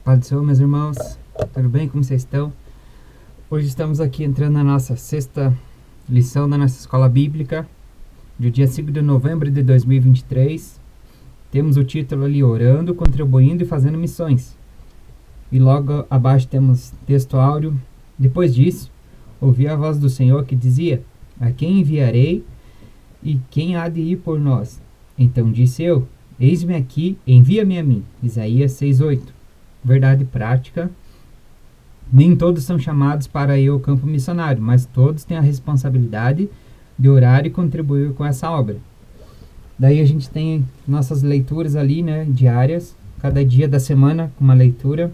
Paz do Senhor, meus irmãos, tudo bem? Como vocês estão? Hoje estamos aqui entrando na nossa sexta lição da nossa escola bíblica, do dia 5 de novembro de 2023. Temos o título ali, Orando, Contribuindo e Fazendo Missões. E logo abaixo temos texto áudio. Depois disso, ouvi a voz do Senhor que dizia: A quem enviarei e quem há de ir por nós? Então disse eu: Eis-me aqui, envia-me a mim. Isaías 6:8. Verdade prática: nem todos são chamados para ir ao campo missionário, mas todos têm a responsabilidade de orar e contribuir com essa obra. Daí a gente tem nossas leituras ali, né, diárias, cada dia da semana uma leitura.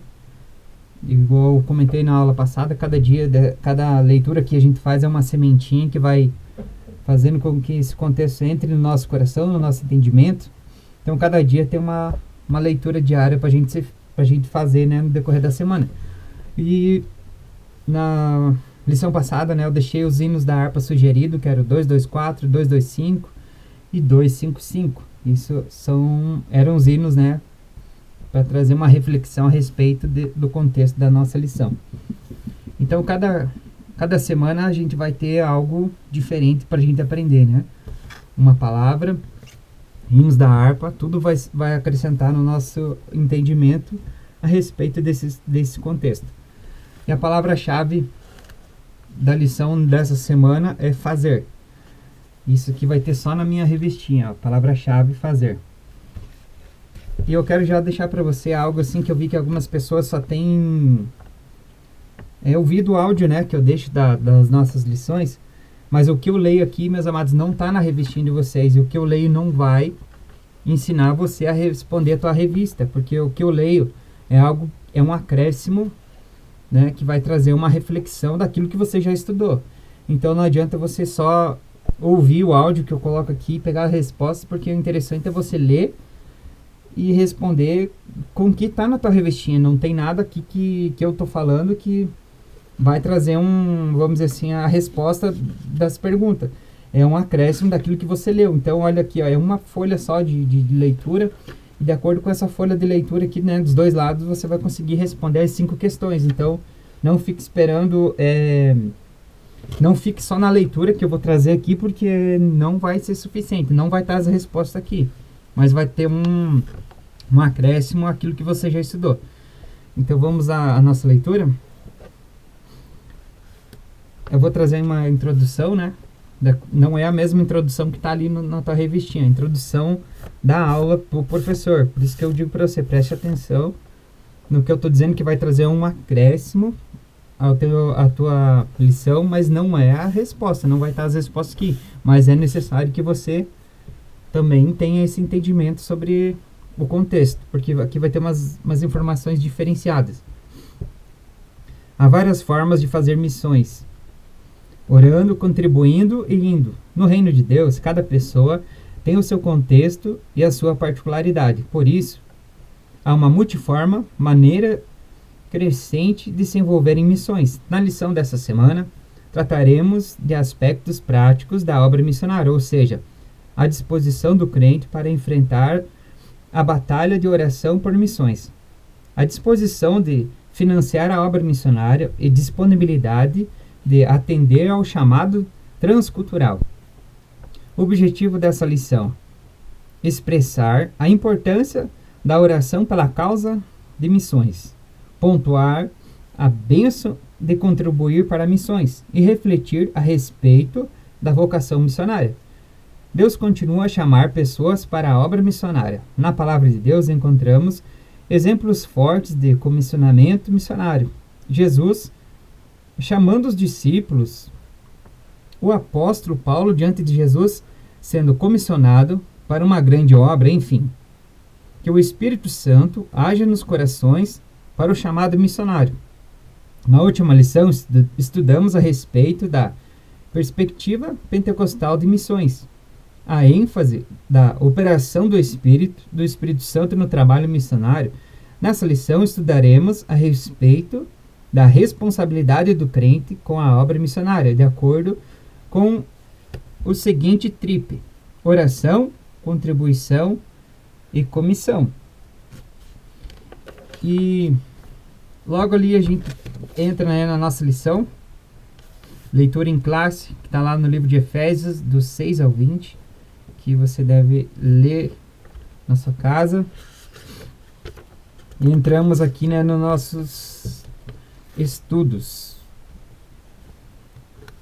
Igual eu comentei na aula passada, cada leitura que a gente faz é uma sementinha que vai fazendo com que esse contexto entre no nosso coração, no nosso entendimento. Então cada dia tem uma leitura diária para a gente fazer, né, no decorrer da semana. E na lição passada, né, eu deixei os hinos da harpa sugerido, que era o 224, 225 e 255. Isso eram os hinos, né, para trazer uma reflexão a respeito do contexto da nossa lição. Então cada semana a gente vai ter algo diferente para a gente aprender, né? Uma palavra, hinos da harpa, tudo vai acrescentar no nosso entendimento a respeito desse contexto. E a palavra-chave da lição dessa semana é fazer. Isso aqui vai ter só na minha revistinha, a palavra-chave fazer. E eu quero já deixar para você algo assim que eu vi que algumas pessoas só têm ouvido o áudio, né, que eu deixo das nossas lições, mas o que eu leio aqui, meus amados, não está na revistinha de vocês, e o que eu leio não vai ensinar você a responder a tua revista, porque o que eu leio é um acréscimo, né, que vai trazer uma reflexão daquilo que você já estudou. Então não adianta você só ouvir o áudio que eu coloco aqui e pegar a resposta, porque o interessante é você ler e responder com o que está na tua revistinha. Não tem nada aqui que eu estou falando que vai trazer vamos dizer assim, a resposta das perguntas. É um acréscimo daquilo que você leu. Então olha aqui, ó, é uma folha só de leitura. E de acordo com essa folha de leitura aqui, né, dos dois lados, você vai conseguir responder as 5 questões. Então, não fique esperando, não fique só na leitura que eu vou trazer aqui, porque não vai ser suficiente, não vai estar as respostas aqui. Mas vai ter um acréscimo àquilo que você já estudou. Então, vamos à nossa leitura. Eu vou trazer uma introdução, né? Não é a mesma introdução que está ali na tua revistinha, a introdução da aula para o professor. Por isso que eu digo para você, preste atenção no que eu estou dizendo, que vai trazer um acréscimo à tua lição, mas não é a resposta, não vai estar as respostas aqui. Mas é necessário que você também tenha esse entendimento sobre o contexto, porque aqui vai ter umas informações diferenciadas. Há várias formas de fazer missões: orando, contribuindo e indo. No reino de Deus, cada pessoa tem o seu contexto e a sua particularidade. Por isso, há uma multiforme maneira crescente de se envolver em missões. Na lição dessa semana, trataremos de aspectos práticos da obra missionária, ou seja, a disposição do crente para enfrentar a batalha de oração por missões, a disposição de financiar a obra missionária e disponibilidade de atender ao chamado transcultural. O objetivo dessa lição: expressar a importância da oração pela causa de missões, pontuar a bênção de contribuir para missões e refletir a respeito da vocação missionária. Deus continua a chamar pessoas para a obra missionária. Na palavra de Deus encontramos exemplos fortes de comissionamento missionário. Jesus chamando os discípulos, o apóstolo Paulo diante de Jesus sendo comissionado para uma grande obra, enfim. Que o Espírito Santo haja nos corações para o chamado missionário. Na última lição, estudamos a respeito da perspectiva pentecostal de missões, a ênfase da operação do Espírito Santo no trabalho missionário. Nessa lição, estudaremos a respeito da responsabilidade do crente com a obra missionária, de acordo com o seguinte tríplice: oração, contribuição e comissão. E Logo ali a gente entra, né, na nossa lição, leitura em classe, que está lá no livro de Efésios, do 6 ao 20, que você deve ler na sua casa. E entramos aqui, né, nos nossos estudos.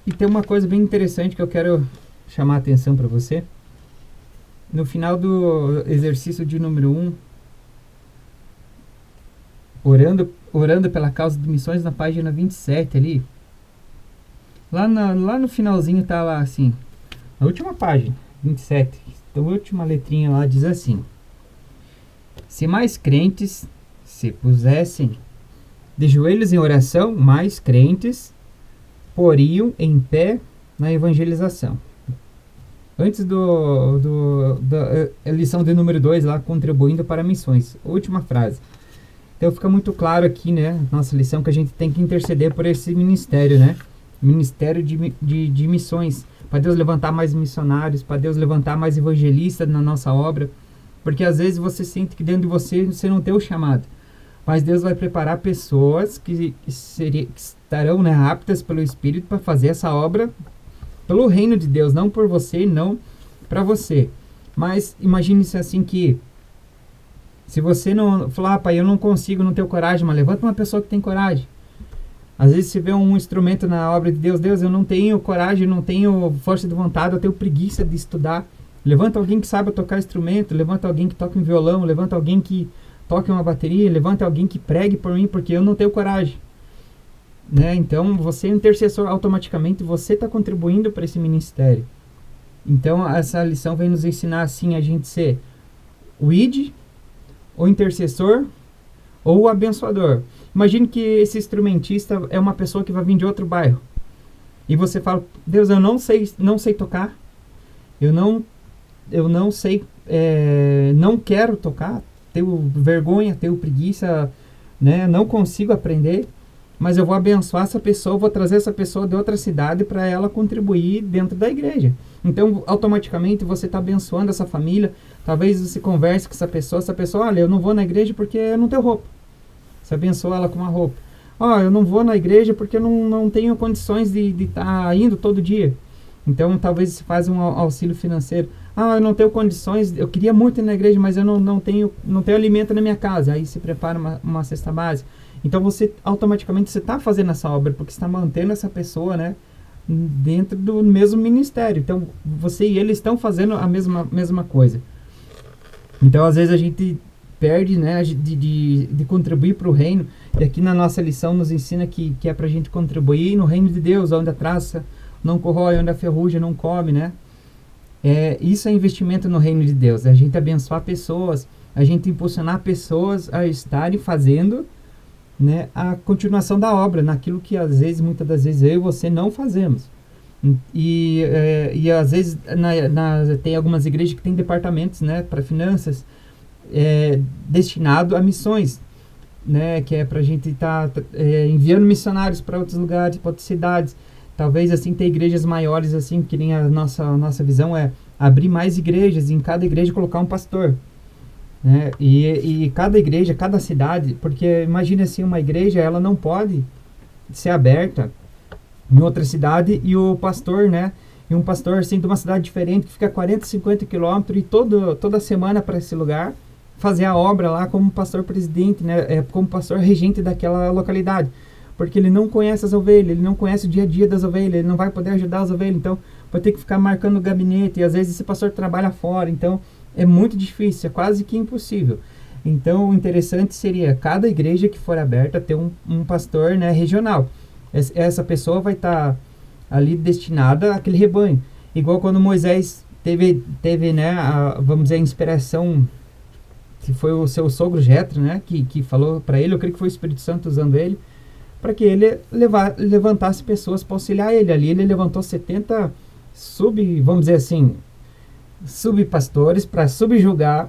E tem uma coisa bem interessante que eu quero chamar a atenção para você. No final do exercício de número 1, orando pela causa de missões, na página 27 ali, lá no finalzinho tá lá assim, na última página, 27, a última letrinha lá diz assim: se mais crentes se pusessem de joelhos em oração, mais crentes poriam em pé na evangelização. Antes da lição de número 2 lá, contribuindo para missões. Última frase. Então fica muito claro aqui, né, nossa lição, que a gente tem que interceder por esse ministério, né? Ministério de missões. Para Deus levantar mais missionários, para Deus levantar mais evangelistas na nossa obra. Porque às vezes você sente que dentro de você não tem o chamado. Mas Deus vai preparar pessoas que estarão, né, aptas pelo Espírito para fazer essa obra pelo reino de Deus, não por você, não para você. Mas imagine-se assim que se você não falar, pai, eu não consigo, não tenho coragem, mas levanta uma pessoa que tem coragem. Às vezes você vê um instrumento na obra de Deus, Deus, eu não tenho coragem, não tenho força de vontade, eu tenho preguiça de estudar. Levanta alguém que saiba tocar instrumento, levanta alguém que toque um violão, levanta alguém que toque uma bateria, levanta alguém que pregue por mim, porque eu não tenho coragem. Né? Então, você é intercessor, automaticamente você está contribuindo para esse ministério. Então, essa lição vem nos ensinar assim, a gente ser o ID, o intercessor ou o abençoador. Imagine que esse instrumentista é uma pessoa que vai vir de outro bairro. E você fala, Deus, eu não sei tocar, eu não sei, não quero tocar, tenho vergonha, tenho preguiça, né? Não consigo aprender. Mas eu vou abençoar essa pessoa, vou trazer essa pessoa de outra cidade para ela contribuir dentro da igreja. Então, automaticamente, você está abençoando essa família. Talvez você converse com essa pessoa, olha, eu não vou na igreja porque eu não tenho roupa. Você abençoa ela com uma roupa. Eu não vou na igreja porque eu não tenho condições de estar indo todo dia. Então, talvez você faz um auxílio financeiro. Eu não tenho condições, eu queria muito ir na igreja, mas eu não tenho alimento na minha casa. Aí se prepara uma cesta básica. Então você automaticamente está fazendo essa obra, porque está mantendo essa pessoa, né, dentro do mesmo ministério. Então você e ele estão fazendo a mesma coisa. Então às vezes a gente perde, né, de contribuir para o reino. E aqui na nossa lição nos ensina que é para a gente contribuir no reino de Deus, onde a traça não corrói, onde a ferrugem não come, né? Isso é investimento no reino de Deus. A gente abençoar pessoas, a gente impulsionar pessoas a estarem fazendo, né, a continuação da obra, naquilo que muitas das vezes eu e você não fazemos. E às vezes tem algumas igrejas que têm departamentos, né, para finanças, destinado a missões, né, que é para a gente estar enviando missionários para outros lugares, para outras cidades. Talvez assim ter igrejas maiores, assim, que nem a nossa visão é abrir mais igrejas, e em cada igreja colocar um pastor. Né? E cada igreja, cada cidade, porque imagine assim, uma igreja, ela não pode ser aberta em outra cidade e o pastor, né? E um pastor assim de uma cidade diferente que fica 40, 50 quilômetros e toda semana para esse lugar fazer a obra lá como pastor presidente, né? Como pastor regente daquela localidade, porque ele não conhece as ovelhas, ele não conhece o dia a dia das ovelhas, ele não vai poder ajudar as ovelhas, então vai ter que ficar marcando o gabinete, e às vezes esse pastor trabalha fora, então é muito difícil, é quase que impossível. Então o interessante seria cada igreja que for aberta ter um pastor, né, regional. Essa pessoa vai estar ali destinada àquele rebanho. Igual quando Moisés teve né, vamos dizer, a inspiração, que foi o seu sogro Jetro, né, que falou para ele, eu creio que foi o Espírito Santo usando ele, para que ele levantasse pessoas para auxiliar ele. Ali ele levantou 70 vamos dizer assim, subpastores para subjugar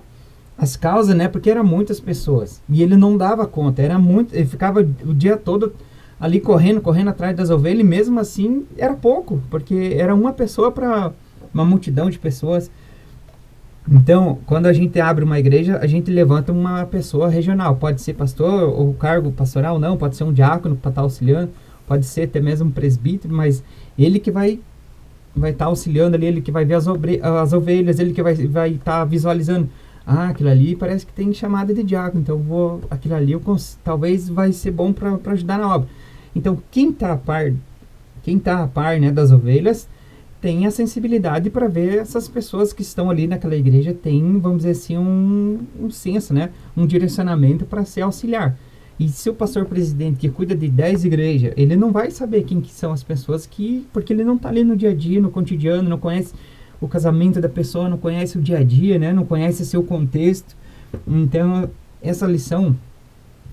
as causas, né? Porque eram muitas pessoas e ele não dava conta, ele ficava o dia todo ali correndo atrás das ovelhas, e mesmo assim era pouco, porque era uma pessoa para uma multidão de pessoas. Então, quando a gente abre uma igreja, a gente levanta uma pessoa regional. Pode ser pastor ou cargo pastoral, não. Pode ser um diácono para estar auxiliando. Pode ser até mesmo um presbítero, mas ele que vai estar auxiliando ali, ele que vai ver as ovelhas, ele que vai estar visualizando. Ah, aquilo ali parece que tem chamada de diácono, então aquilo ali talvez vai ser bom para ajudar na obra. Então, quem tá a par, né, das ovelhas, tem a sensibilidade para ver essas pessoas que estão ali naquela igreja, tem, vamos dizer assim, um senso, né, um direcionamento para ser auxiliar. E se o pastor presidente que cuida de 10 igrejas, ele não vai saber quem que são as pessoas porque ele não está ali no dia a dia, no cotidiano, não conhece o casamento da pessoa, não conhece o dia a dia, né, não conhece seu contexto. Então, essa lição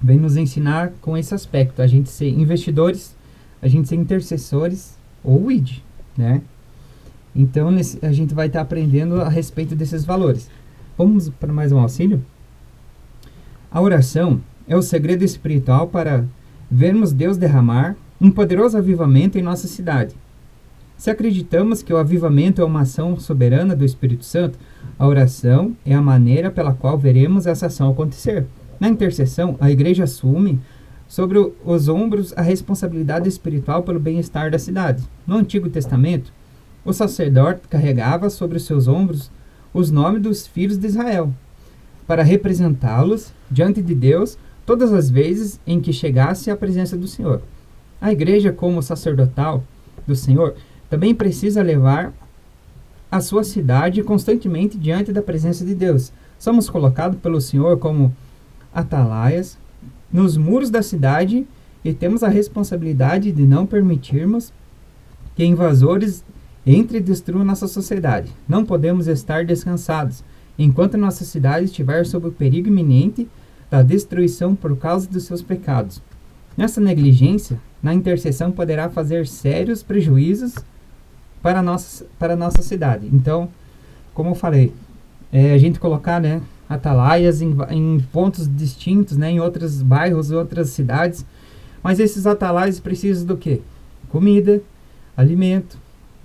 vem nos ensinar com esse aspecto, a gente ser investidores, a gente ser intercessores ou ID, né? Então, a gente vai estar aprendendo a respeito desses valores. Vamos para mais um auxílio? A oração é o segredo espiritual para vermos Deus derramar um poderoso avivamento em nossa cidade. Se acreditamos que o avivamento é uma ação soberana do Espírito Santo, a oração é a maneira pela qual veremos essa ação acontecer. Na intercessão, a igreja assume sobre os ombros a responsabilidade espiritual pelo bem-estar da cidade. No Antigo Testamento, o sacerdote carregava sobre os seus ombros os nomes dos filhos de Israel, para representá-los diante de Deus todas as vezes em que chegasse à presença do Senhor. A igreja, como sacerdotal do Senhor, também precisa levar a sua cidade constantemente diante da presença de Deus. Somos colocados pelo Senhor como atalaias nos muros da cidade e temos a responsabilidade de não permitirmos que invasores entrem e destruam nossa sociedade. Não podemos estar descansados enquanto nossa cidade estiver sob o perigo iminente da destruição por causa dos seus pecados. Nessa negligência, na intercessão poderá fazer sérios prejuízos para a nossa cidade. Então, como eu falei, a gente colocar, né, atalaias em pontos distintos, né, em outros bairros, outras cidades, mas esses atalaias precisam do quê? Comida, alimento,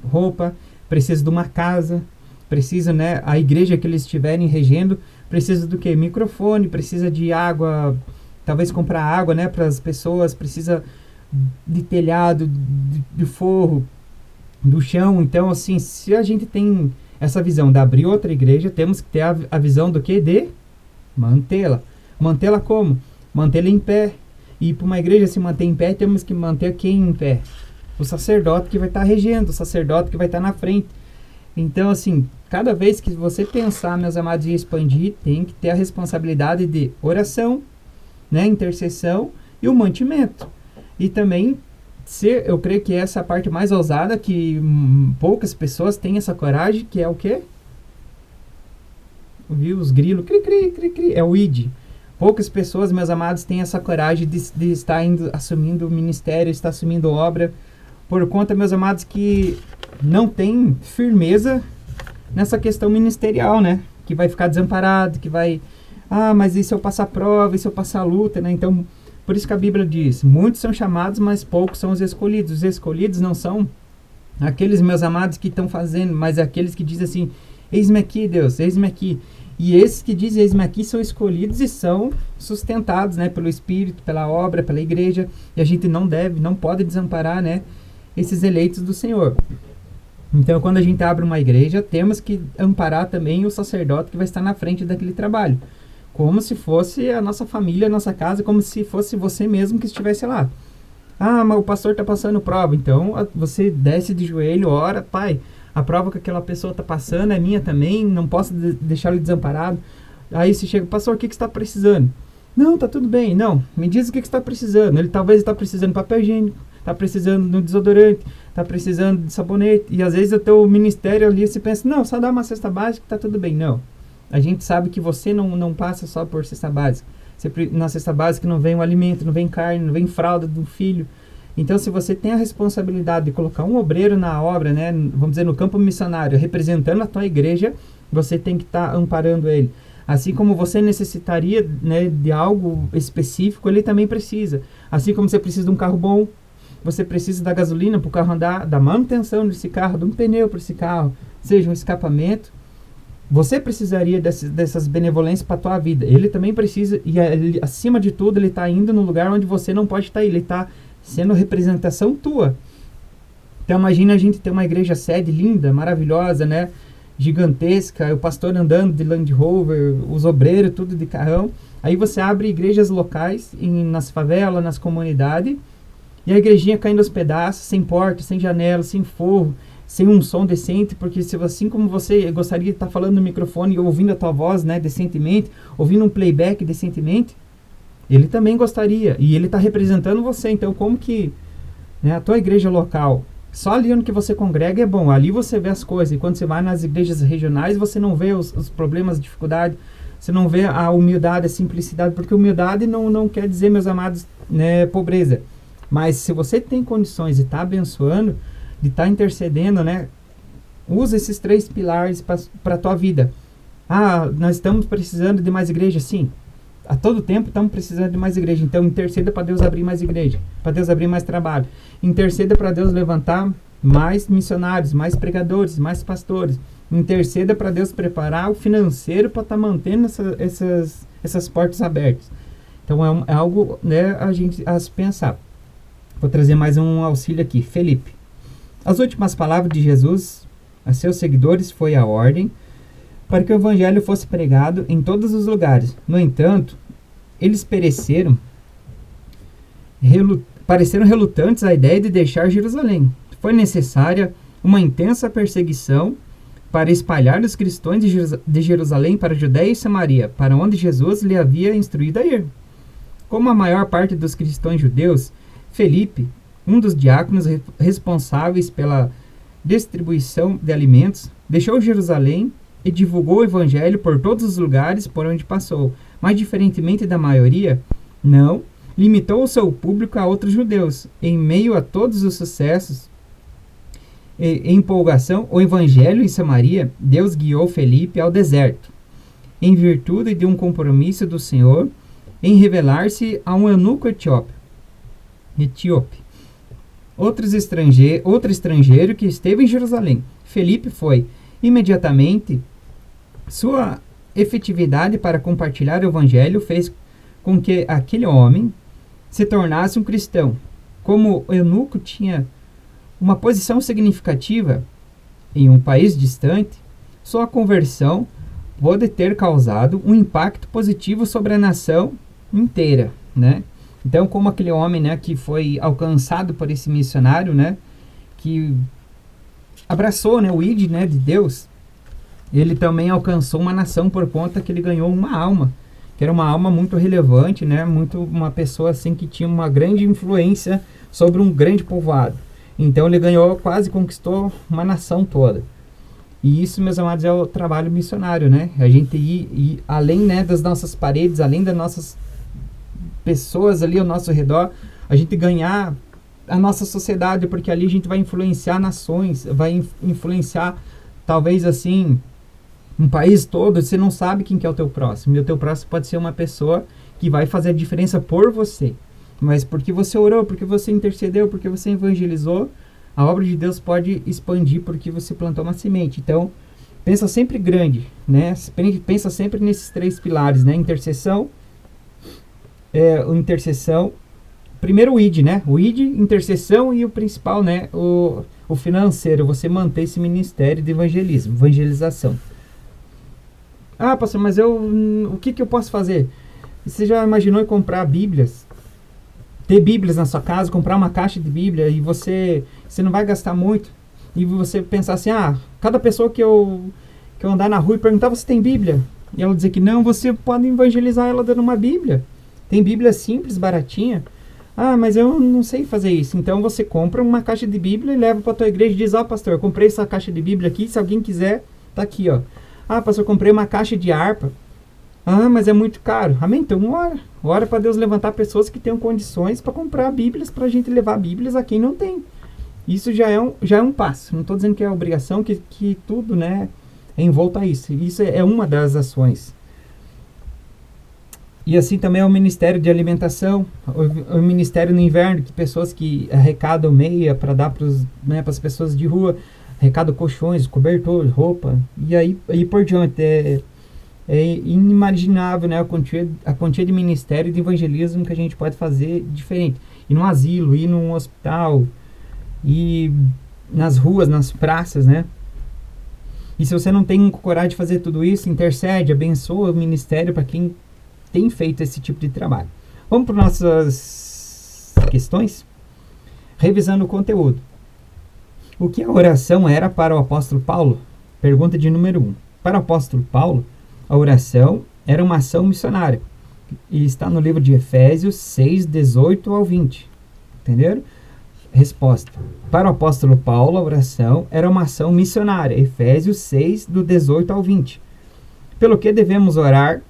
roupa, precisa de uma casa, precisa, né, a igreja que eles estiverem regendo, precisa do quê? Microfone, precisa de água, talvez comprar água, né, para as pessoas, precisa de telhado, de forro, do chão. Então, assim, se a gente tem essa visão de abrir outra igreja, temos que ter a visão do que? De mantê-la. Mantê-la como? Mantê-la em pé. E para uma igreja se manter em pé, temos que manter quem em pé? O sacerdote que vai estar regendo, o sacerdote que vai estar na frente. Então, assim, cada vez que você pensar, meus amados, em expandir, tem que ter a responsabilidade de oração, né, intercessão e o mantimento. E também, eu creio que essa é a parte mais ousada, que poucas pessoas têm essa coragem, que é o quê? Viu os grilos? Cri, cri, cri, cri. É o ID. Poucas pessoas, meus amados, têm essa coragem de estar assumindo o ministério, estar assumindo obra, por conta, meus amados, que não tem firmeza nessa questão ministerial, né? Que vai ficar desamparado, que vai... Ah, mas e se eu passar prova, e se eu passar luta, né? Então, por isso que a Bíblia diz, muitos são chamados, mas poucos são os escolhidos. Os escolhidos não são aqueles, meus amados, que estão fazendo, mas aqueles que dizem assim, eis-me aqui, Deus, eis-me aqui. E esses que dizem eis-me aqui são escolhidos e são sustentados, né, pelo Espírito, pela obra, pela igreja. E a gente não pode desamparar, né, esses eleitos do Senhor. Então, quando a gente abre uma igreja, temos que amparar também o sacerdote que vai estar na frente daquele trabalho. Como se fosse a nossa família, a nossa casa, como se fosse você mesmo que estivesse lá. Ah, mas o pastor está passando prova. Então, você desce de joelho, ora, pai, a prova que aquela pessoa está passando é minha também, não posso deixá-lo desamparado. Aí você chega, pastor, o que você está precisando? Não, tá tudo bem. Não, me diz o que você está precisando. Ele talvez está precisando de papel higiênico, está precisando de um desodorante, está precisando de sabonete. E às vezes o teu ministério ali, você pensa, não, só dá uma cesta básica, tá tudo bem. Não. A gente sabe que você não passa só por cesta básica. Na cesta básica não vem o alimento, não vem carne, não vem fralda do filho. Então, se você tem a responsabilidade de colocar um obreiro na obra, né, vamos dizer, no campo missionário, representando a tua igreja, você tem que estar amparando ele. Assim como você necessitaria, né, de algo específico, ele também precisa. Assim como você precisa de um carro bom, você precisa da gasolina para o carro andar, da manutenção desse carro, de um pneu para esse carro, seja um escapamento. Você precisaria dessas benevolências para a tua vida. Ele também precisa, e ele, acima de tudo, ele está indo no lugar onde você não pode estar. Ele está sendo representação tua. Então imagina a gente ter uma igreja sede linda, maravilhosa, né? Gigantesca, o pastor andando de Land Rover, os obreiros tudo de carrão. Aí você abre igrejas locais nas favelas, nas comunidades, e a igrejinha caindo aos pedaços, sem porta, sem janela, sem forro, sem um som decente, porque se assim como você gostaria de estar falando no microfone e ouvindo a tua voz, né, decentemente, ouvindo um playback decentemente, ele também gostaria, e ele está representando você. Então como que, né, a tua igreja local, só ali onde que você congrega é bom, ali você vê as coisas, e quando você vai nas igrejas regionais, você não vê os problemas, dificuldades, você não vê a humildade, a simplicidade, porque humildade não quer dizer, meus amados, né, pobreza. Mas se você tem condições de estar abençoando, de estar intercedendo, né, usa esses 3 pilares para a tua vida. Ah, nós estamos precisando de mais igreja? Sim. A todo tempo estamos precisando de mais igreja. Então interceda para Deus abrir mais igreja, para Deus abrir mais trabalho. Interceda para Deus levantar mais missionários, mais pregadores, mais pastores. Interceda para Deus preparar o financeiro para estar mantendo essas portas abertas. Então é algo, né, a se pensar. Vou trazer mais um auxílio aqui. Felipe. As últimas palavras de Jesus a seus seguidores foi a ordem para que o evangelho fosse pregado em todos os lugares. No entanto, eles pareceram relutantes à ideia de deixar Jerusalém. Foi necessária uma intensa perseguição para espalhar os cristãos de Jerusalém para a Judéia e Samaria, para onde Jesus lhe havia instruído a ir. Como a maior parte dos cristãos judeus, Felipe, um dos diáconos responsáveis pela distribuição de alimentos, deixou Jerusalém e divulgou o evangelho por todos os lugares por onde passou. Mas, diferentemente da maioria, não limitou o seu público a outros judeus. Em meio a todos os sucessos e empolgação, o evangelho em Samaria, Deus guiou Felipe ao deserto, em virtude de um compromisso do Senhor em revelar-se a um eunuco etíope. Outro estrangeiro que esteve em Jerusalém. Felipe foi imediatamente. Sua efetividade para compartilhar o evangelho fez com que aquele homem se tornasse um cristão. Como o eunuco tinha uma posição significativa em um país distante, sua conversão pode ter causado um impacto positivo sobre a nação inteira, né? Então, como aquele homem, né, que foi alcançado por esse missionário, né, que abraçou, né, o ID, né, de Deus, ele também alcançou uma nação por conta que ele ganhou uma alma, que era uma alma muito relevante, né, uma pessoa assim que tinha uma grande influência sobre um grande povoado. Então ele quase conquistou uma nação toda. E isso, meus amados, é o trabalho missionário, né? A gente ir além, né, das nossas paredes, além das nossas pessoas ali ao nosso redor, a gente ganhar a nossa sociedade, porque ali a gente vai influenciar nações, vai influenciar, talvez assim, um país todo. Você não sabe quem que é o teu próximo, e o teu próximo pode ser uma pessoa que vai fazer a diferença por você, mas porque você orou, porque você intercedeu, porque você evangelizou, a obra de Deus pode expandir porque você plantou uma semente. Então, pensa sempre grande, né? Pensa sempre nesses 3 pilares, né? Intercessão, primeiro o ID, né? O ID, intercessão, e o principal, né? O financeiro, você manter esse ministério de evangelização. Ah, pastor, mas o que eu posso fazer? Você já imaginou em comprar Bíblias? Ter Bíblias na sua casa, comprar uma caixa de Bíblia, e você não vai gastar muito, e você pensar assim, cada pessoa que eu andar na rua e perguntar, você tem Bíblia? E ela dizer que não, você pode evangelizar ela dando uma Bíblia. Tem Bíblia simples, baratinha. Ah, mas eu não sei fazer isso. Então você compra uma caixa de Bíblia e leva para a tua igreja e diz, pastor, eu comprei essa caixa de Bíblia aqui, se alguém quiser, tá aqui, ó. Ah, pastor, eu comprei uma caixa de harpa. Ah, mas é muito caro. Amém? Então ora para Deus levantar pessoas que tenham condições para comprar Bíblias, para a gente levar Bíblias a quem não tem. Isso já é um passo. Não estou dizendo que é obrigação, que tudo, né, é envolto a isso. Isso é uma das ações. E assim também é o Ministério de Alimentação, o Ministério no Inverno, que pessoas que arrecadam meia para dar para as pessoas de rua. arrecada colchões, cobertores, roupa, e aí por diante. É inimaginável, né, a quantia de ministério e de evangelismo que a gente pode fazer diferente. Ir num asilo, ir num hospital, ir nas ruas, nas praças, né? E se você não tem coragem de fazer tudo isso, intercede, abençoa o ministério para quem tem feito esse tipo de trabalho. Vamos para nossas questões? Revisando o conteúdo. O que a oração era para o apóstolo Paulo? Pergunta de número 1. Para o apóstolo Paulo, a oração era uma ação missionária. E está no livro de Efésios 6, 18 ao 20. Entenderam? Resposta. Para o apóstolo Paulo, a oração era uma ação missionária. Efésios 6, do 18 ao 20. Pelo que devemos orar?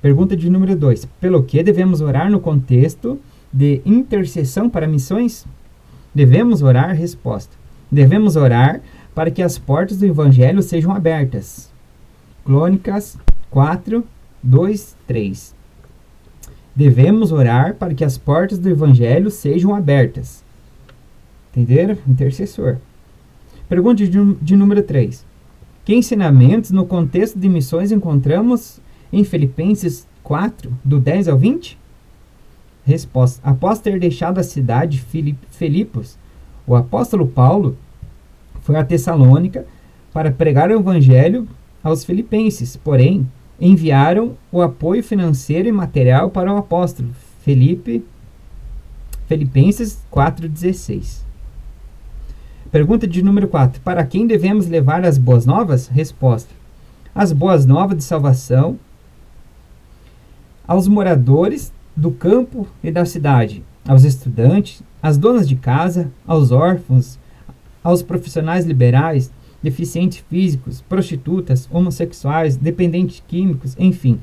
Pergunta de número 2. Pelo que devemos orar no contexto de intercessão para missões? Devemos orar? Resposta. Devemos orar para que as portas do evangelho sejam abertas. Crônicas 4, 2, 3. Devemos orar para que as portas do evangelho sejam abertas. Entenderam? Intercessor. Pergunta de número 3. Que ensinamentos no contexto de missões encontramos em Filipenses 4, do 10 ao 20? Resposta. Após ter deixado a cidade de Filipos, o apóstolo Paulo foi a Tessalônica para pregar o evangelho aos filipenses, porém, enviaram o apoio financeiro e material para o apóstolo. Filipenses 4,16. Pergunta de número 4. Para quem devemos levar as boas novas? Resposta. As boas novas de salvação aos moradores do campo e da cidade, aos estudantes, às donas de casa, aos órfãos, aos profissionais liberais, deficientes físicos, prostitutas, homossexuais, dependentes químicos, enfim,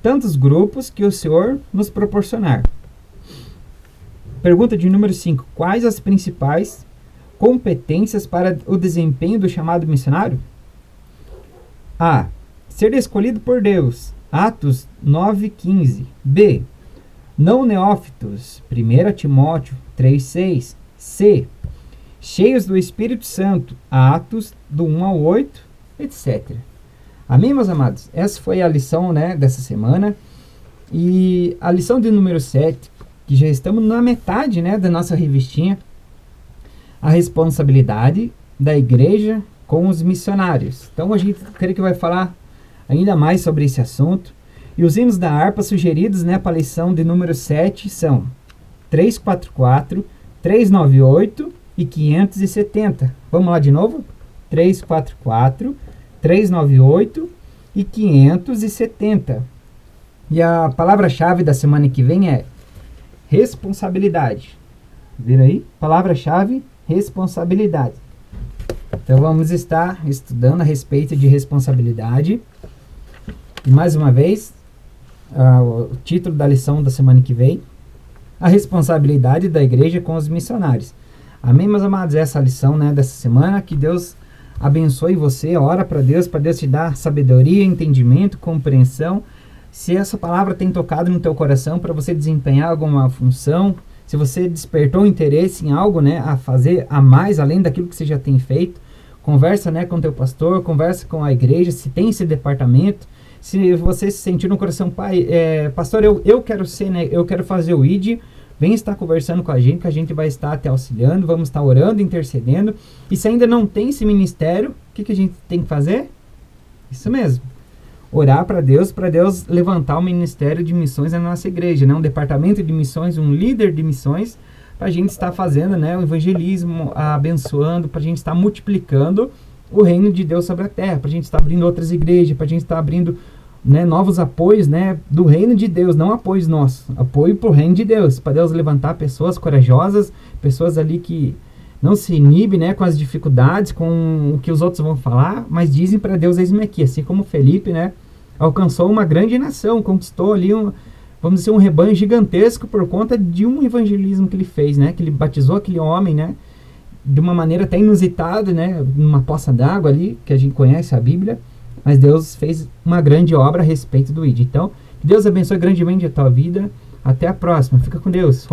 tantos grupos que o Senhor nos proporcionar. Pergunta de número 5. Quais as principais competências para o desempenho do chamado missionário? A. Ser escolhido por Deus. Atos 9:15. B. Não neófitos. 1 Timóteo 3:6. C. Cheios do Espírito Santo. Atos do 1 ao 8, etc. Amém, meus amados? Essa foi a lição, né, dessa semana. E a lição de número 7, que já estamos na metade, né, da nossa revistinha. A responsabilidade da igreja com os missionários. Então a gente creio que vai falar ainda mais sobre esse assunto. E os hinos da harpa sugeridos, né, para a lição de número 7 são 344, 398 e 570. Vamos lá de novo? 344, 398 e 570. E a palavra-chave da semana que vem é responsabilidade. Viram aí? Palavra-chave, responsabilidade. Então vamos estar estudando a respeito de responsabilidade. E mais uma vez, o título da lição da semana que vem, a responsabilidade da igreja com os missionários. Amém, meus amados? Essa é a lição, né, dessa semana. Que Deus abençoe você. Ora para Deus te dar sabedoria, entendimento, compreensão. Se essa palavra tem tocado no teu coração para você desempenhar alguma função, se você despertou interesse em algo, né, a fazer a mais, além daquilo que você já tem feito, conversa, né, com o teu pastor, conversa com a igreja, se tem esse departamento. Se você se sentir no coração, pai, pastor, eu quero ser, né, eu quero fazer o ID, vem estar conversando com a gente, que a gente vai estar te auxiliando, vamos estar orando, intercedendo. E se ainda não tem esse ministério, o que a gente tem que fazer? Isso mesmo. Orar para Deus levantar um ministério de missões na nossa igreja, né? Um departamento de missões, um líder de missões, para a gente estar fazendo, né, o evangelismo, abençoando, para a gente estar multiplicando o reino de Deus sobre a terra, para a gente estar abrindo outras igrejas, para a gente estar abrindo, né, novos apoios, né, do reino de Deus, não apoios nossos, apoio para o reino de Deus, para Deus levantar pessoas corajosas, pessoas ali que não se inibem, né, com as dificuldades, com o que os outros vão falar, mas dizem para Deus, eis-me aqui, assim como Felipe, né, alcançou uma grande nação, conquistou ali vamos dizer, um rebanho gigantesco por conta de um evangelismo que ele fez, né, que ele batizou aquele homem, né, de uma maneira até inusitada, né, numa poça d'água ali, que a gente conhece a Bíblia, mas Deus fez uma grande obra a respeito do ID. Então, que Deus abençoe grandemente a tua vida. Até a próxima. Fica com Deus.